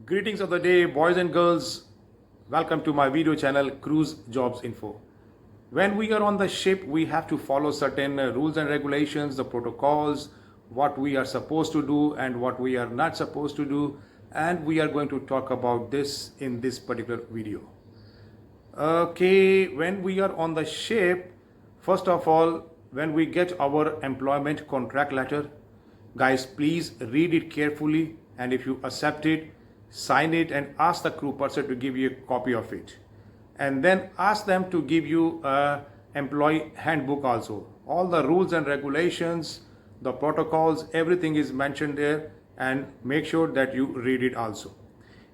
Greetings of the day, boys and girls. Welcome to my video channel, Cruise Jobs Info. When we are on the ship, we have to follow certain rules and regulations, the protocols, what we are supposed to do and what we are not supposed to do. And we are going to talk about this in this particular video. Okay, when we are on the ship, first of all, when we get our employment contract letter, guys, please read it carefully, and if you accept it, sign it and ask the crew person to give you a copy of it. And then ask them to give you a employee handbook also. All the rules and regulations, the protocols, everything is mentioned there, and make sure that you read it also.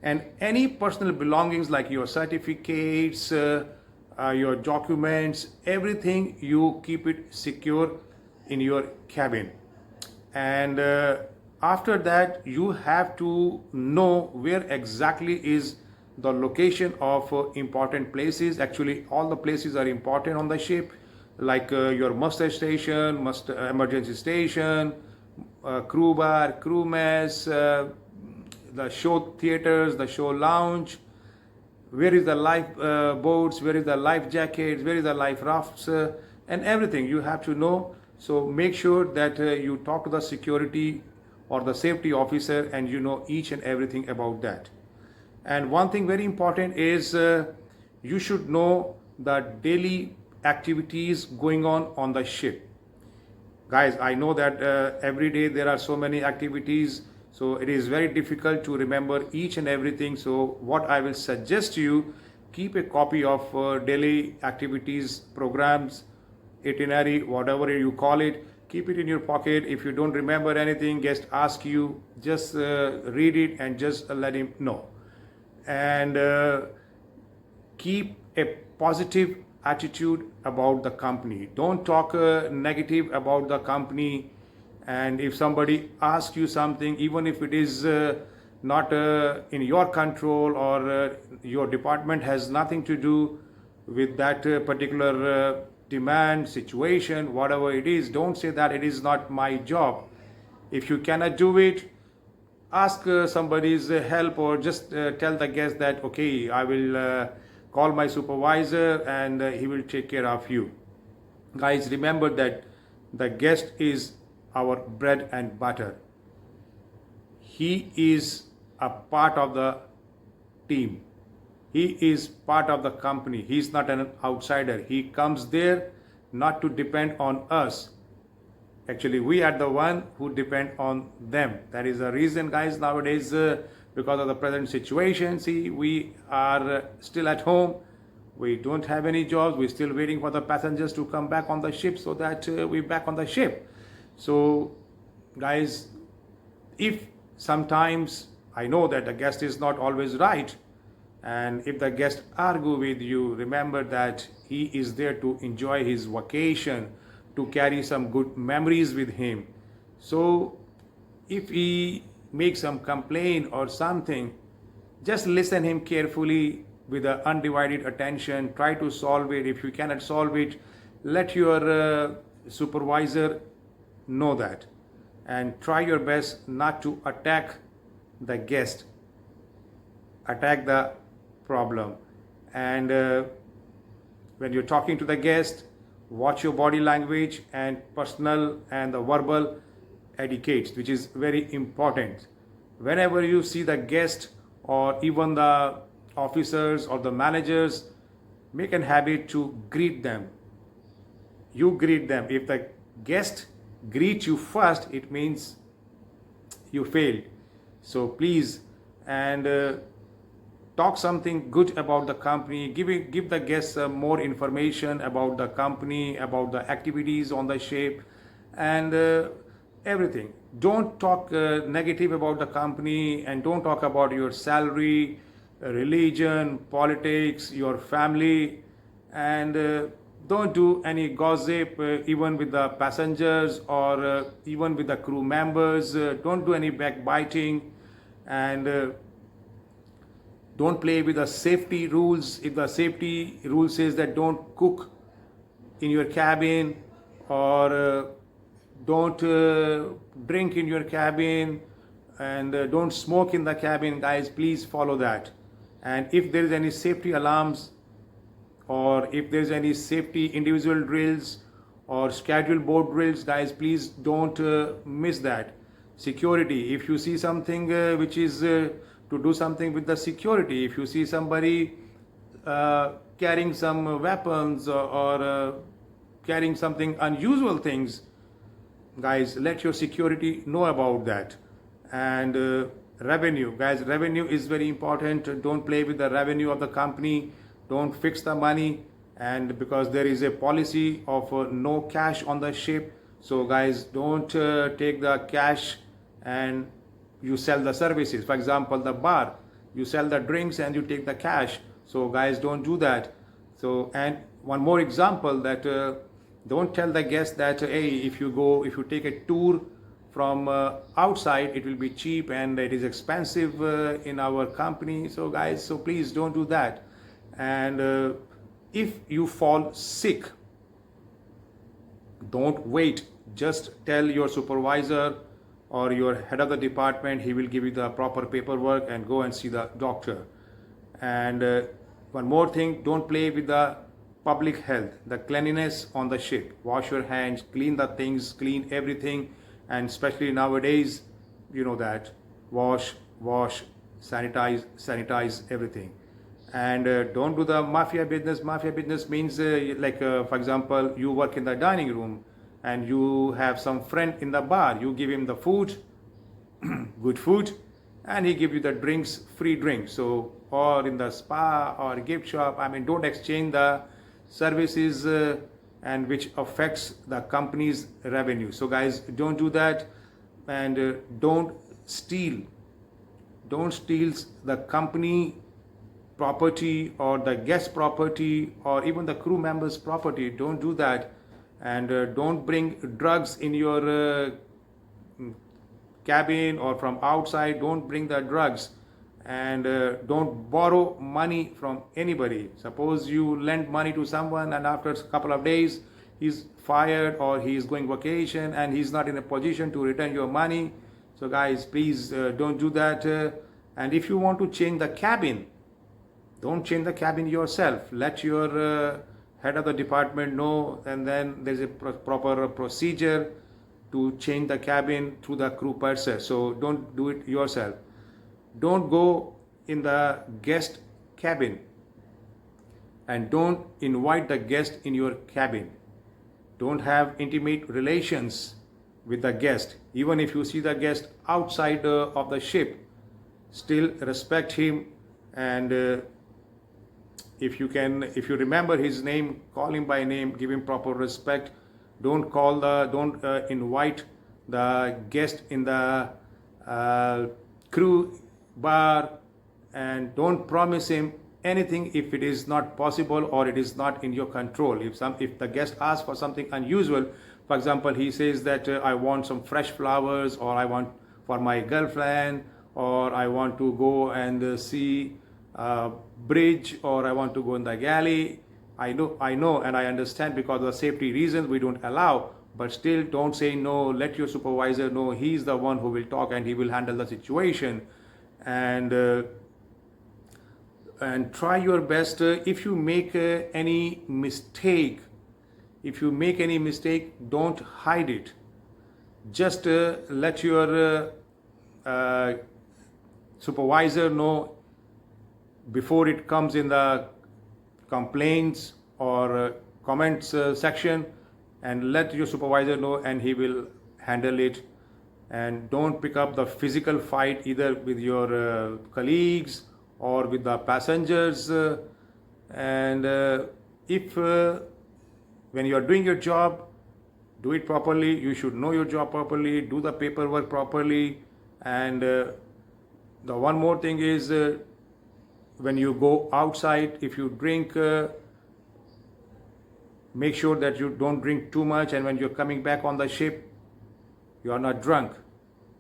And any personal belongings like your certificates, your documents, everything, you keep it secure in your cabin. And after that, you have to know where exactly is the location of important places. Actually, all the places are important on the ship, like your muster station, emergency station, crew bar, crew mess, the show theaters, the show lounge, where is the life boats, where is the life jackets, where is the life rafts, and everything you have to know. So make sure that you talk to the security or the safety officer and you know each and everything about that. And one thing very important is you should know the daily activities going on the ship. Guys, I know that every day there are so many activities, so it is very difficult to remember each and everything. So what I will suggest you, keep a copy of daily activities, programs, itinerary, whatever you call it. Keep it in your pocket. If you don't remember anything, guest ask you, just read it and just let him know. And keep a positive attitude about the company. Don't talk negative about the company. And if somebody asks you something, even if it is not in your control or your department has nothing to do with that particular demand, situation, whatever it is, don't say that it is not my job. If you cannot do it, ask somebody's help, or just tell the guest that, okay, I will call my supervisor and he will take care of you. Guys, remember that the guest is our bread and butter. He is a part of the team. He is part of the company. He is not an outsider. He comes there not to depend on us. Actually, we are the one who depend on them. That is the reason, guys, nowadays, because of the present situation, see, we are still at home. We don't have any jobs. We're still waiting for the passengers to come back on the ship so that we're back on the ship. So, guys, if sometimes I know that the guest is not always right, and if the guest argue with you, remember that he is there to enjoy his vacation, to carry some good memories with him. So if he makes some complaint or something, just listen him carefully with an undivided attention. Try to solve it. If you cannot solve it, let your supervisor know that, and try your best not to attack the guest, attack the problem. And when you're talking to the guest, watch your body language and personal and the verbal etiquette, which is very important. Whenever you see the guest or even the officers or the managers, make a habit to greet them. You greet them. If the guest greets you first, it means you failed. So please, and talk something good about the company. Give the guests more information about the company, about the activities on the ship, and everything. Don't talk negative about the company, and don't talk about your salary, religion, politics, your family, and don't do any gossip even with the passengers or even with the crew members. Don't do any backbiting, and don't play with the safety rules. If the safety rule says that don't cook in your cabin, or don't drink in your cabin, and don't smoke in the cabin, guys. Please follow that. And if there is any safety alarms, or if there's any safety individual drills or scheduled board drills, guys, please don't miss that. Security, if you see something which is to do something with the security, if you see somebody carrying some weapons, or carrying something unusual things, guys, let your security know about that. And revenue, guys, revenue is very important. Don't play with the revenue of the company. Don't fix the money. And because there is a policy of no cash on the ship, so guys, don't take the cash and you sell the services. For example, the bar, you sell the drinks and you take the cash. So guys, don't do that. So, and one more example, that don't tell the guest that hey, if you take a tour from outside, it will be cheap and it is expensive in our company. So guys, so please don't do that. And if you fall sick, don't wait. Just tell your supervisor or your head of the department. He will give you the proper paperwork and go and see the doctor. And one more thing, don't play with the public health, the cleanliness on the ship. Wash your hands, clean the things, clean everything. And especially nowadays, you know that, wash, sanitize everything. And don't do the mafia business. Mafia business means for example, you work in the dining room and you have some friend in the bar. You give him the food, good food, and he give you the drinks, free drinks. So, or in the spa or gift shop, I mean, don't exchange the services and which affects the company's revenue. So guys, don't do that. And don't steal the company property or the guest property or even the crew members property. Don't do that. And don't bring drugs in your cabin or from outside. Don't bring the drugs. And don't borrow money from anybody. Suppose you lend money to someone and after a couple of days he's fired or he's going vacation and he's not in a position to return your money. So guys, please don't do that. And if you want to change the cabin, don't change the cabin yourself. Let your head of the department know, and then there's a proper procedure to change the cabin through the crew purser. So don't do it yourself. Don't go in the guest cabin and don't invite the guest in your cabin. Don't have intimate relations with the guest. Even if you see the guest outside of the ship, still respect him. And if you remember his name, call him by name, give him proper respect. Don't invite the guest in the crew bar, and don't promise him anything if it is not possible or it is not in your control. If the guest asks for something unusual, for example, he says that I want some fresh flowers, or I want for my girlfriend, or I want to go and see bridge, or I want to go in the galley. I know and I understand, because of safety reasons we don't allow, but still don't say no. Let your supervisor know. He's the one who will talk and he will handle the situation. And try your best. If you make any mistake, don't hide it. Just let your supervisor know before it comes in the complaints or comments section, and let your supervisor know and he will handle it. And don't pick up the physical fight either with your colleagues or with the passengers. And if when you are doing your job, do it properly. You should know your job properly, do the paperwork properly. And the one more thing is, when you go outside, if you drink, make sure that you don't drink too much, and when you're coming back on the ship, you are not drunk.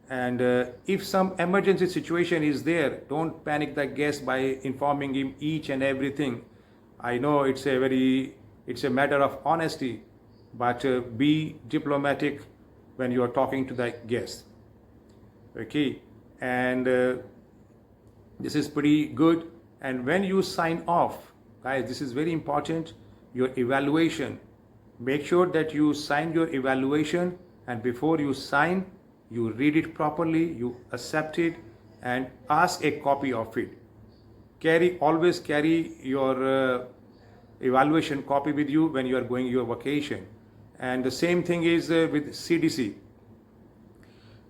And if some emergency situation is there, don't panic the guest by informing him each and everything. I know it's a matter of honesty, but be diplomatic when you are talking to the guest. Okay. and this is pretty good. And when you sign off, guys, this is very important, your evaluation, make sure that you sign your evaluation, and before you sign, you read it properly, you accept it, and ask a copy of it. Always carry your evaluation copy with you when you are going your vacation. And the same thing is with CDC.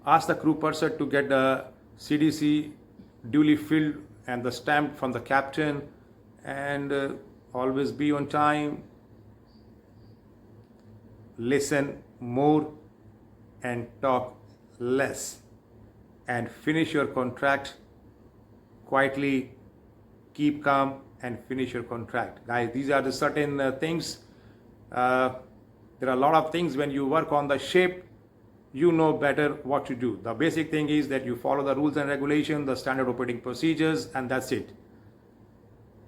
Ask the crew person to get the CDC duly filled and the stamp from the captain, and always be on time, listen more and talk less, and finish your contract quietly, keep calm and finish your contract. Guys, these are the certain things. There are a lot of things when you work on the ship, you know better what to do. The basic thing is that you follow the rules and regulations, the standard operating procedures, and that's it.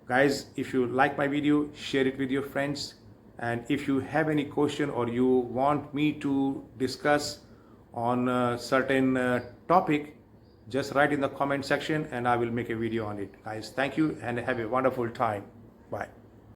Guys, if you like my video, share it with your friends. And if you have any question or you want me to discuss on a certain topic, just write in the comment section and I will make a video on it. Guys, thank you and have a wonderful time. Bye.